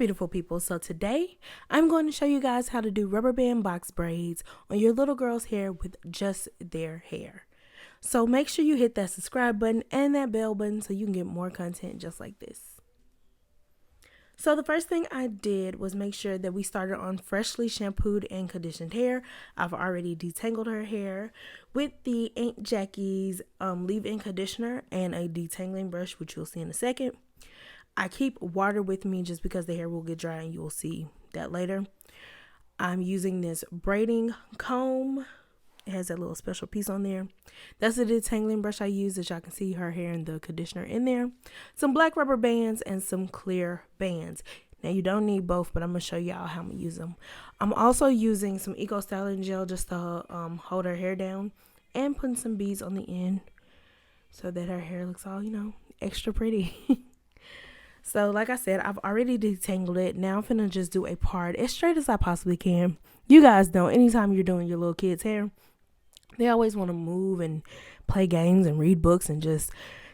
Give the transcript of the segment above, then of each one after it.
beautiful people. So today I'm going to show you guys how to do rubber band box braids on your little girl's hair with just their hair. So make sure you hit that subscribe button and that bell button so you can get more content just like this. So the first thing I did was make sure that we started on freshly shampooed and conditioned hair. I've already detangled her hair with the Aunt Jackie's leave-in conditioner and a detangling brush, which you'll see in a second. I keep water with me just because the hair will get dry and you will see that later. I'm using this braiding comb. It has that little special piece on there. That's the detangling brush I use, as y'all can see her hair and the conditioner in there. Some black rubber bands and some clear bands. Now you don't need both, but I'm going to show y'all how I'm going to use them. I'm also using some Eco Styling Gel just to hold her hair down and putting some beads on the end so that her hair looks all, extra pretty. So like I said, I've already detangled it. Now I'm finna just do a part as straight as I possibly can. You guys know anytime you're doing your little kid's hair, they always want to move and play games and read books and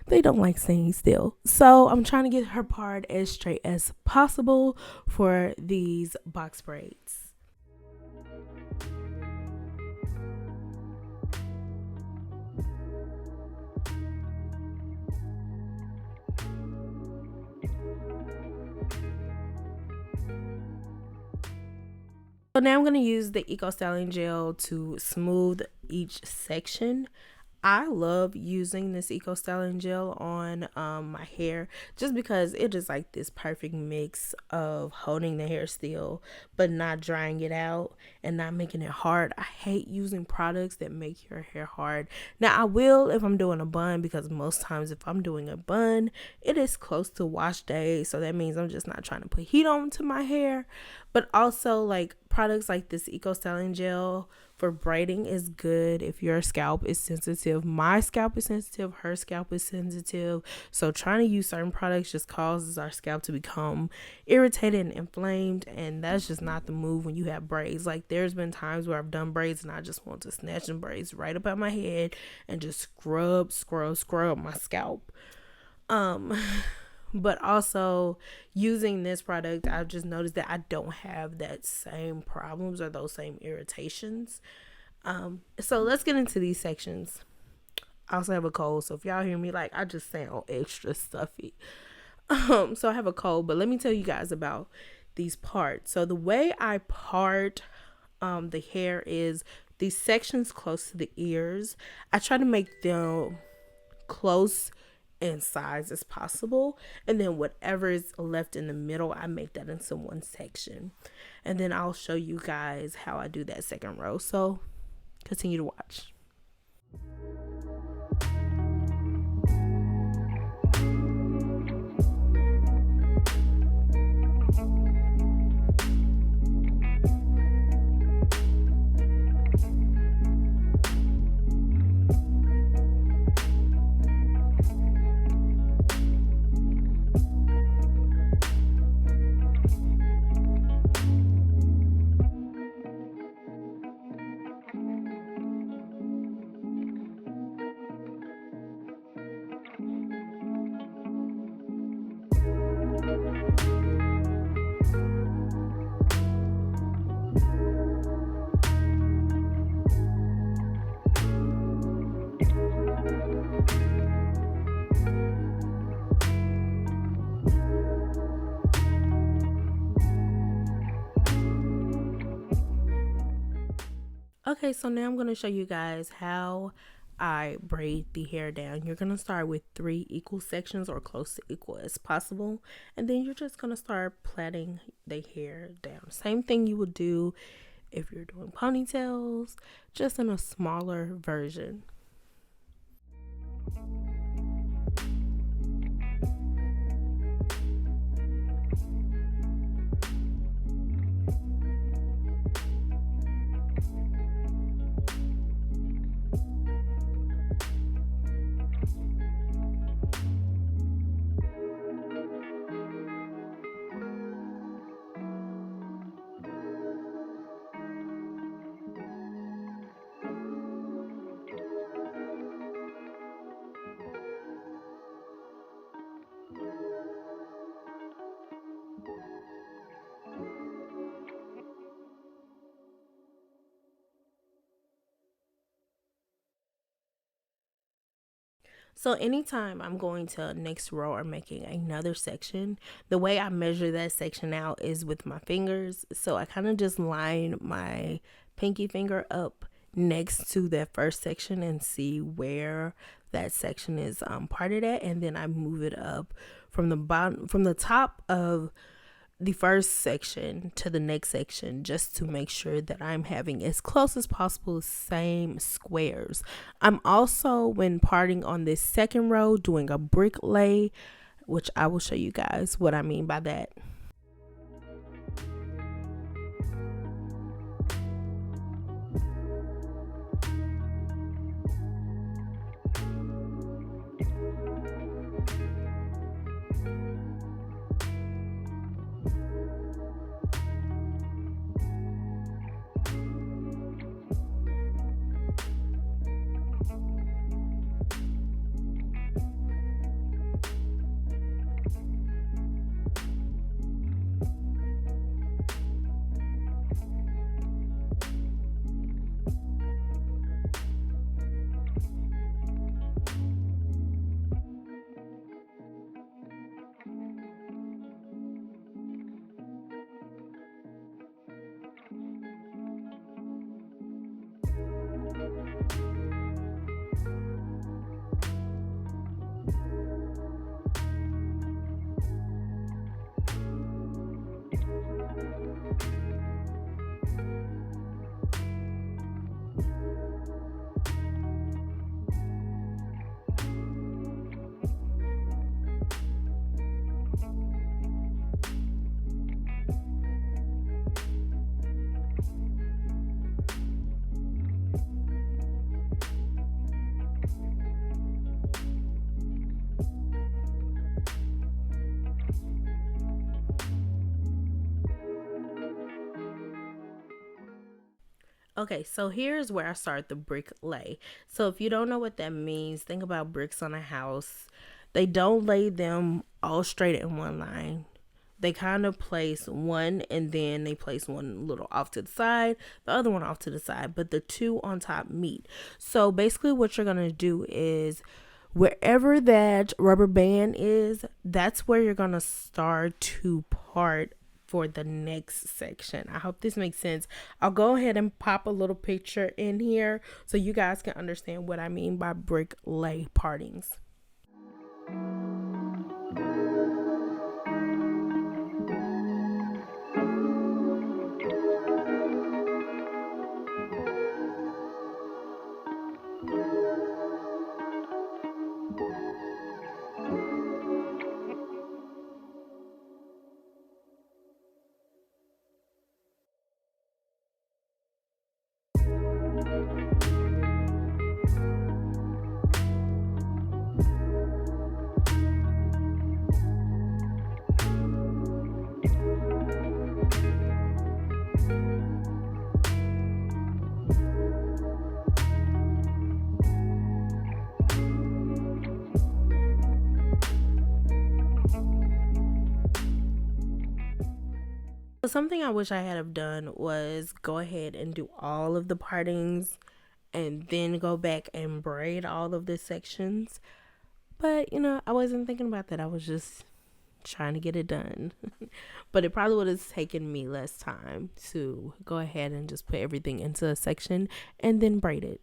they don't like staying still. So I'm trying to get her part as straight as possible for these box braids. So now I'm going to use the Eco Styling Gel to smooth each section. I love using this Eco Styling Gel on my hair just because it is like this perfect mix of holding the hair still but not drying it out and not making it hard. I hate using products that make your hair hard. Now I will if I'm doing a bun, because most times if I'm doing a bun it is close to wash day, so that means I'm just not trying to put heat onto my hair. But also like products like this Eco Styling Gel for braiding is good if your scalp is sensitive. My scalp is sensitive, her scalp is sensitive. So trying to use certain products just causes our scalp to become irritated and inflamed, and that's just not the move when you have braids. Like there's been times where I've done braids and I just want to snatch them braids right up out my head and just scrub my scalp. But also using this product, I've just noticed that I don't have that same problems or those same irritations. So let's get into these sections. I also have a cold, so if y'all hear me like I just sound extra stuffy. So I have a cold, but let me tell you guys about these parts. So the way I part the hair is these sections close to the ears. I try to make them close in size as possible, and then whatever is left in the middle I make that into one section, and then I'll show you guys how I do that second row. So continue to watch. Okay, so now I'm going to show you guys how I braid the hair down. You're going to start with 3 equal sections or close to equal as possible, and then you're just going to start plaiting the hair down. Same thing you would do if you're doing ponytails, just in a smaller version. So anytime I'm going to next row or making another section, the way I measure that section out is with my fingers. So I kind of just line my pinky finger up next to that first section and see where that section is parted at, and then I move it up from the bottom, from the top of the first section to the next section, just to make sure that I'm having as close as possible same squares. I'm also, when parting on this second row, doing a brick lay, which I will show you guys what I mean by that. Okay, so here's where I start the brick lay. So if you don't know what that means, think about bricks on a house. They don't lay them all straight in one line. They kind of place one and then they place one a little off to the side, the other one off to the side, but the two on top meet. So basically what you're going to do is, wherever that rubber band is, that's where you're going to start to part for the next section. I hope this makes sense. I'll go ahead and pop a little picture in here so you guys can understand what I mean by brick lay partings. Something I wish I had have done was go ahead and do all of the partings and then go back and braid all of the sections. But, I wasn't thinking about that. I was just trying to get it done. But it probably would have taken me less time to go ahead and just put everything into a section and then braid it.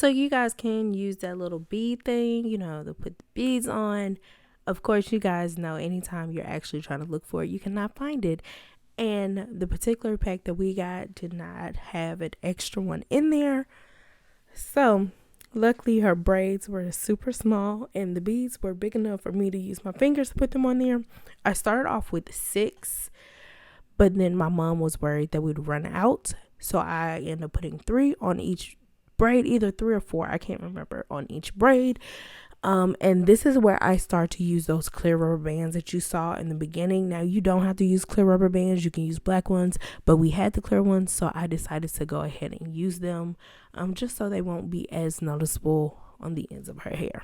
So you guys can use that little bead thing, you know, to put the beads on. Of course, you guys know anytime you're actually trying to look for it, you cannot find it. And the particular pack that we got did not have an extra one in there. So luckily her braids were super small and the beads were big enough for me to use my fingers to put them on there. I started off with 6, but then my mom was worried that we'd run out. So I ended up putting 3 on each braid, either 3 or 4, I can't remember, on each braid. And this is where I start to use those clear rubber bands that you saw in the beginning. Now you don't have to use clear rubber bands, you can use black ones, but we had the clear ones, so I decided to go ahead and use them, just so they won't be as noticeable on the ends of her hair.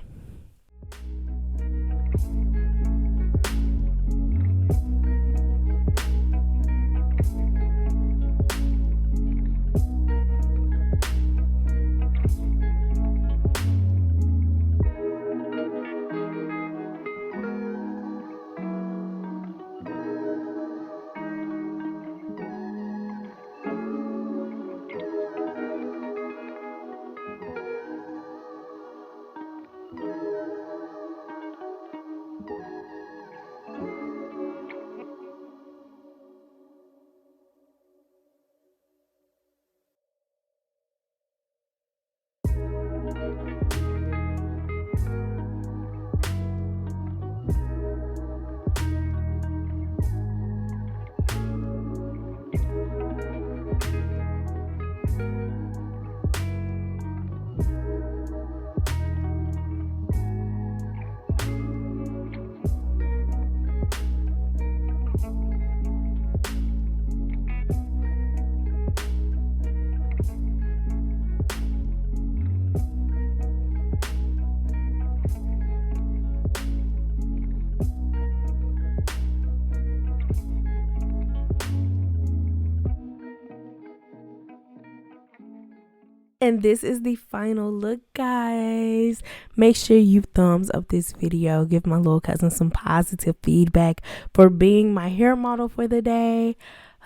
And this is the final look, guys. Make sure you thumbs up this video. Give my little cousin some positive feedback for being my hair model for the day.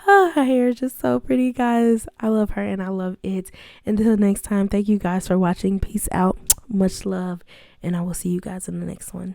Oh, her hair is just so pretty, guys. I love her and I love it. Until next time, thank you guys for watching. Peace out. Much love. And I will see you guys in the next one.